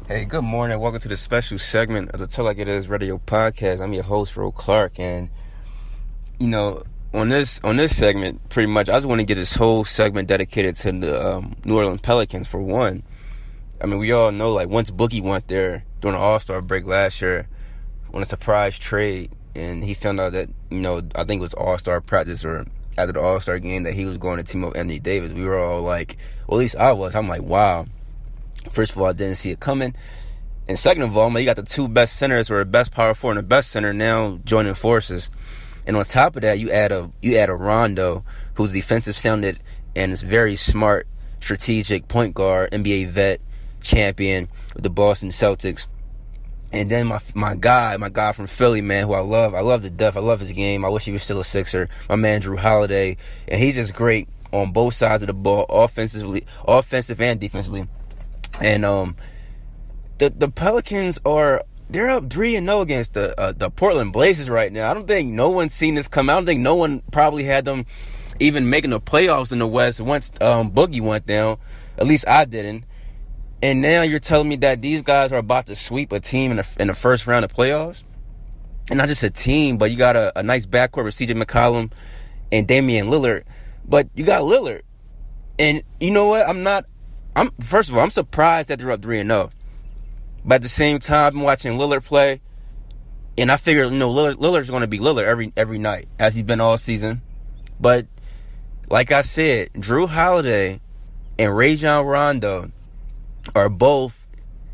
Hey, good morning. Welcome to the special segment of the Tell Like It Is radio podcast. I'm your host, Ro Clark, and on this segment, pretty much, I just want to get this whole segment dedicated to the New Orleans Pelicans. For one, I mean, we all know, like, once Boogie went there during the All-Star break last year on a surprise trade, and he found out that, I think it was All-Star practice or after the All-Star game, that he was going to team up Anthony Davis. We were all like, well, at least I was. I'm like, wow. First of all, I didn't see it coming. And second of all, you got the two best centers, or the best power forward and the best center, now joining forces. And on top of that, you add a Rondo, who's defensive sounded and is very smart, strategic point guard, NBA vet, champion with the Boston Celtics. And then my guy from Philly, man, who I love to death. I love his game. I wish he was still a Sixer. My man Drew Holiday, and he's just great on both sides of the ball, offensive and defensively. And the Pelicans they're up 3-0 against the Portland Blazers right now. I don't think no one's seen this come out. I don't think no one probably had them even making the playoffs in the West once Boogie went down. At least I didn't. And now you're telling me that these guys are about to sweep a team in the first round of playoffs? And not just a team, but you got a nice backcourt with CJ McCollum and Damian Lillard. But you got Lillard. And you know what? First of all, I'm surprised that they're up 3-0. But at the same time, I've been watching Lillard play, and I figure, Lillard's going to be Lillard every night, as he's been all season. But like I said, Drew Holiday and Rajon Rondo are both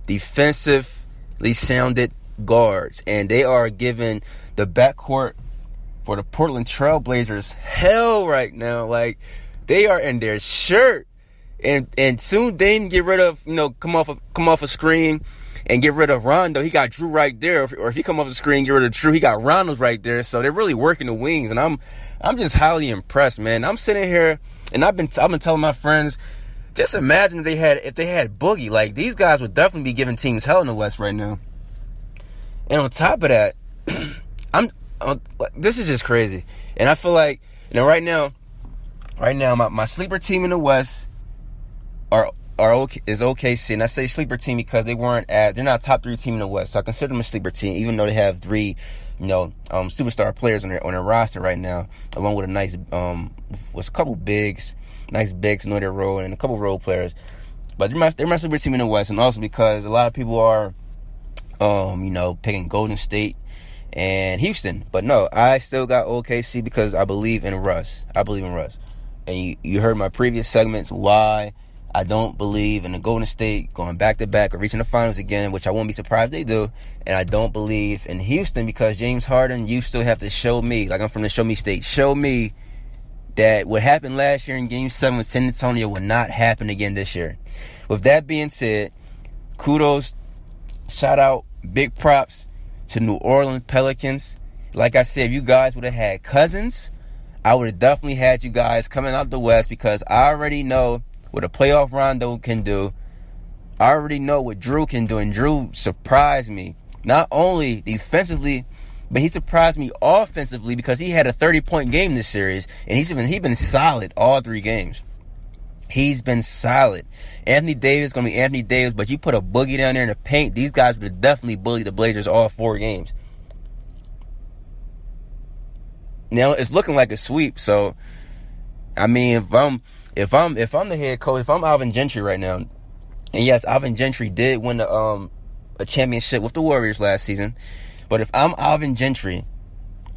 defensively sounded guards, and they are giving the backcourt for the Portland Trailblazers hell right now. Like, they are in their shirt. And soon they can get rid of, come off a screen and get rid of Rondo. He got Drew right there. Or if he come off the screen, get rid of Drew, he got Rondo right there. So they're really working the wings, and I'm just highly impressed, man. I'm sitting here, and I've been telling my friends, just imagine if they had Boogie. Like, these guys would definitely be giving teams hell in the West right now. And on top of that, this is just crazy. And I feel like, right now, my sleeper team in the West is OKC, and I say sleeper team because they're not a top 3 team in the West, so I consider them a sleeper team, even though they have 3, superstar players on their roster right now, along with a couple bigs, nice bigs know their role, and a couple role players. But they're my sleeper team in the West, and also because a lot of people are, picking Golden State and Houston. But no, I still got OKC because I believe in Russ. And you heard my previous segments why I don't believe in the Golden State going back-to-back or reaching the finals again, which I won't be surprised they do. And I don't believe in Houston because James Harden, you still have to show me, like I'm from the show me state, show me that what happened last year in Game 7 with San Antonio will not happen again this year. With that being said, kudos, shout out, big props to New Orleans Pelicans. Like I said, if you guys would have had Cousins, I would have definitely had you guys coming out the West because I already know what a playoff Rondo can do. I already know what Drew can do, and Drew surprised me. Not only defensively, but he surprised me offensively because he had a 30-point game this series, and he's been solid all 3 games. He's been solid. Anthony Davis going to be Anthony Davis, but you put a Boogie down there in the paint, these guys would have definitely bullied the Blazers all 4 games. Now it's looking like a sweep, so I mean, if I'm the head coach, if I'm Alvin Gentry right now, and yes, Alvin Gentry did win a championship with the Warriors last season, but if I'm Alvin Gentry,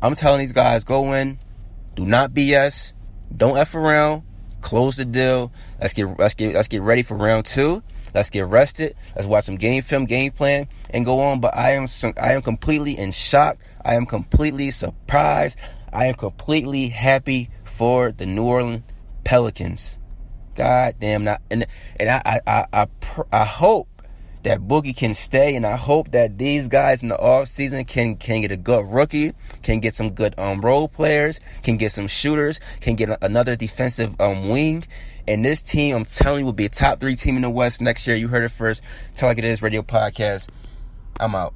I'm telling these guys, go in, do not BS, don't F around, close the deal. Let's get ready for round 2. Let's get rested. Let's watch some game film, game plan, and go on. But I am completely in shock. I am completely surprised. I am completely happy for the New Orleans Pelicans. God damn. And I hope that Boogie can stay, and I hope that these guys in the offseason can get a good rookie, can get some good role players, can get some shooters, can get another defensive wing. And this team, I'm telling you, will be a top 3 team in the West next year. You heard it first. Tell Like It Is radio podcast. I'm out.